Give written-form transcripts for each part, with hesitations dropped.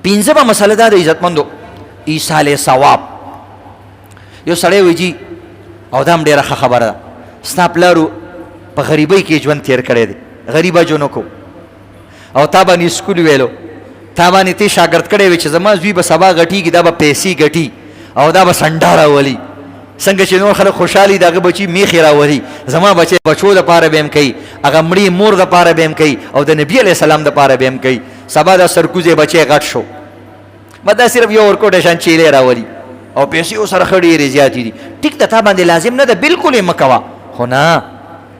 پنځمه مسله دا د عزتمندو ایصال ثواب. یو سړی وایي جي او دا هم ډېره ښه خبره ده، ستا پلارو په غریبۍ کې ژوند تېر کړی دی، غریبه ژوند وکړو او تا باندې سکول ویلو، تا باندې ته شاګرد کړی وي چې زما زوی به سبا غټېږي، دا به پیسې ګټي او دا به سنډا راولي، څنګه چې نور خلک خوشحالي د هغه بچي میخې راولي، زما بچی بچو دپاره به هم کوي، هغه مړي مور دپاره به هم کوي او د نبي علیه السلام دپاره به هم کوي. سبا دا سرکوزی بچی غټ شو، دا صرف یو ورکوټه شان چیلې راولي او پیسې ورسره ښه ډېرې زیاتې دي. ټیک ده تا باندې لازم نه ده، بلکل یې مه کوه، خو نه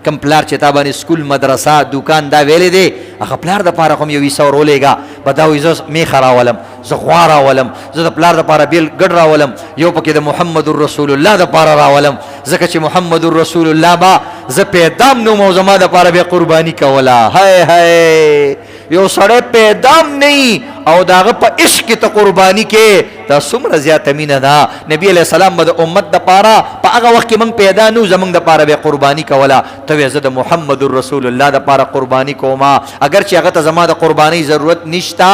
کم پلار چې تا باندې سکول مدرسه دوکان دا ویلی دی، هغه پلار دپاره خو م یو حصه ورولېږه، به دا وایي زه میخه راولم، زه غوا راولم، زه د پلار دپاره بیل ګډ راولم، یو پکې د محمد رسول الله دپاره راولم، ځکه چې محمد رسول الله به زه پیدام نوم او زما دپاره بیا قرباني کوله. هی هی یو سړی پیدام نه او د هغه په عشق کې ته قرباني کې، دا څومره زیاته مینه ده. نبي علیه السلام به د امت دپاره په هغه وخت کې موږ پیدا نه وو، زموږ دپاره به قرباني کوله. ته وایې زه د محمد رسول الله دپاره قرباني کومه، اگر چې هغه ته زما د قربانۍ ضرورت نشته.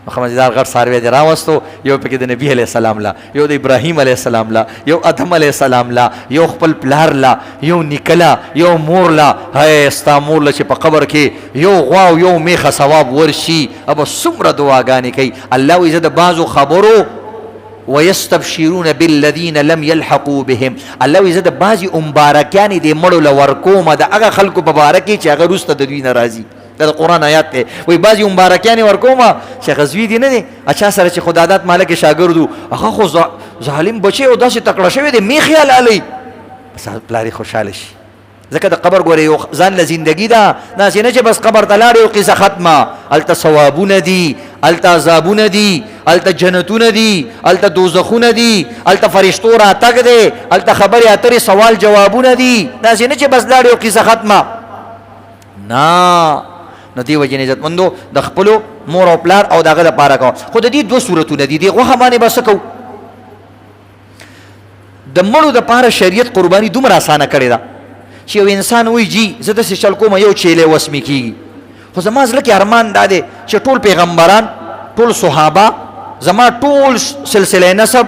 مخمددار غټ څاروی دې راوستو، یو پکې د نبي علیه السلام لا، یو د ابراهیم علیه السلام لا، یو ادم علیه السلام لا، یو خپل پلار لا، یو نیکه لا، یو مور لا. هی ستا مور له چې په قبر کې یو غوا او یو میخه ثواب ورشي، ابه څومره دعاګانې کوي. الله وایي زه د بعضو خبرو ويستبشرون بالذین لم يلحقوا بهم، الله وایي زه د بعضې مبارکیانې دې مړو له ورکومه د هغه خلکو په باره کې چې هغه وروسته د دوی نه راځي. دا د قرآن آیات دی، وایي بعضې مبارکیانې ورکومه چې هغه زوی دې نه دی، اچا سره چې خو د عادت مالک شاګرد و، هغه خو ظالم بچی او داسې تکړه شوی دی، میخې حلالوي، بس پلار یې خوشحاله شي. ځکه د قبر ګورې یو ځان له زندګي ده، داسې نه چې بس قبر ته لاړې او قصه ختمه. هلته ثوابونه دي، هلته عذابونه دي، هلته جنتونه دي، هلته دوزخونه دي، هلته فرشتو راتګ دی، هلته خبرې اترې سوال جوابونه دي، داسې نه چې بس لاړې او قصه ختمه. نه نو دې وجې نه عزتمندو د خپلو مور او پلار او د هغه دپاره کوه. خو د دې دوه صورتونه دي، دې غوښه باندې به څه کوو؟ د مړو دپاره شریعت قرباني دومره اسانه کړې ده چې یو انسان وایي جي زه داسې چل کومه یو چیلی وس مې کېږي، خو زما زړه کې ارمان دا دی چې ټول پیغمبران، ټول صحابه، زما ټول سلسله نسب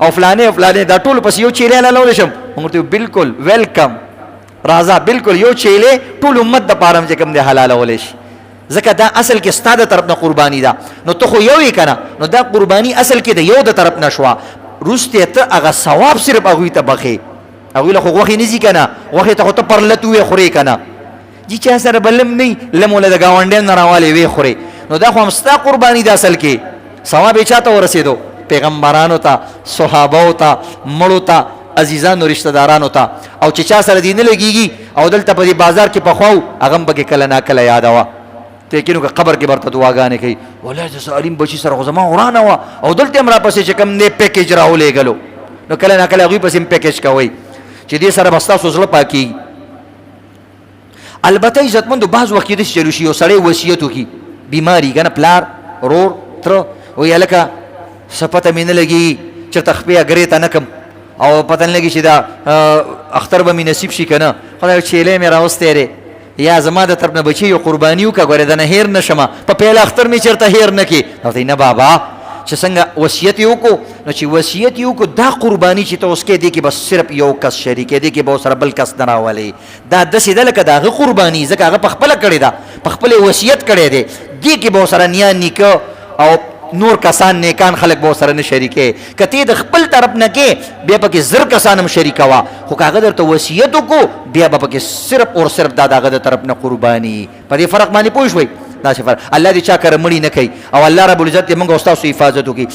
او فلانې فلانې دا ټول پس یو چیلی حلالولی شم. موږ ورته بلکل ویلکم، راځه بلکل یو چیلی ټول امت دپاره هم چې کوم دی حلالولی شي، ځکه دا اصل کې ستا د طرف نه قرباني ده. نو ته خو یو یې که نه، نو دا قرباني اصل کې د یو د طرف نه شوه، وروسته ته هغه ثواب صرف هغوی ته بخې. هغوی له خو غوښې نه ځي که نه، غوښې ته خو ته پرلت وې خورې که نه، جي چا سره به لم نه لم وله د ګاونډیانو نه راوالی وې خورې، نو دا خو هم ستا قرباني ده اصل کې. ثواب یې چا ته ورسېدو؟ پیغمبرانو ته، صحابو ته، مړو ته، عزیزانو رشتہ دارانو ته. او چې چا سره دې نه لګېږي او دلته په دې بازار کې پخوا و، هغه هم پکې کله ناکله یادوه. ته یقین وکړه قبر کې به ورته دعاګانې کوي، والله د سالم بچي سره خو زما ورانه وه او دلته هم راپسې چې کوم دی پیکیج راولېږلو، نو کله ناکله هغوی پسې هم پیکیج کوئ چې دې سره به ستاسو زړه پاکېږي. البته عزتمندو بعض وخت کېدای شي چې یو سړی وصیت وکړي، بیماري که نه، پلار، ورور، تره، وایي هلکه څه پته مې نه لګېږي چېرته خپې اګرې ته نه کړم او پته نه لګي چې دا اختر به مې نصیب شي که نه، خدای چیلی مې راوستی دی، یا زما د طرف نه بچي یو قرباني وکړه، ګورې د نه هېر نه شمه، په پیله اختر مې چېرته هېر نه کړي. ورته نه بابا چې څنګه وصیت یې وکړو، نو چې وصیت یې وکړو دا قرباني چې ته اوس کې دې کې بس صرف یو کس شریک دی، دې کې به ورسره بل کس نه راولې، دا داسې ده لکه د هغه قرباني، ځکه هغه په خپله کړې ده، په خپلې وصیت کړی دی، دې کې به ورسره نیا نیکه او نور کسان نیکان خلق به ورسره نه شریکې. که ته د خپل طرف نه کې بیا پکې زر کسان هم شریکوه، خو که هغه درته وصیت وکړو بیا به پکې صرف اور صرف دا د هغه د طرف نه قرباني. په دې فرق باندې پوه شوئ؟ داسې فرق. الله دې چا کره مړي نه کوي او الله رب العزت دې موږ او ستاسو حفاظت وکړي.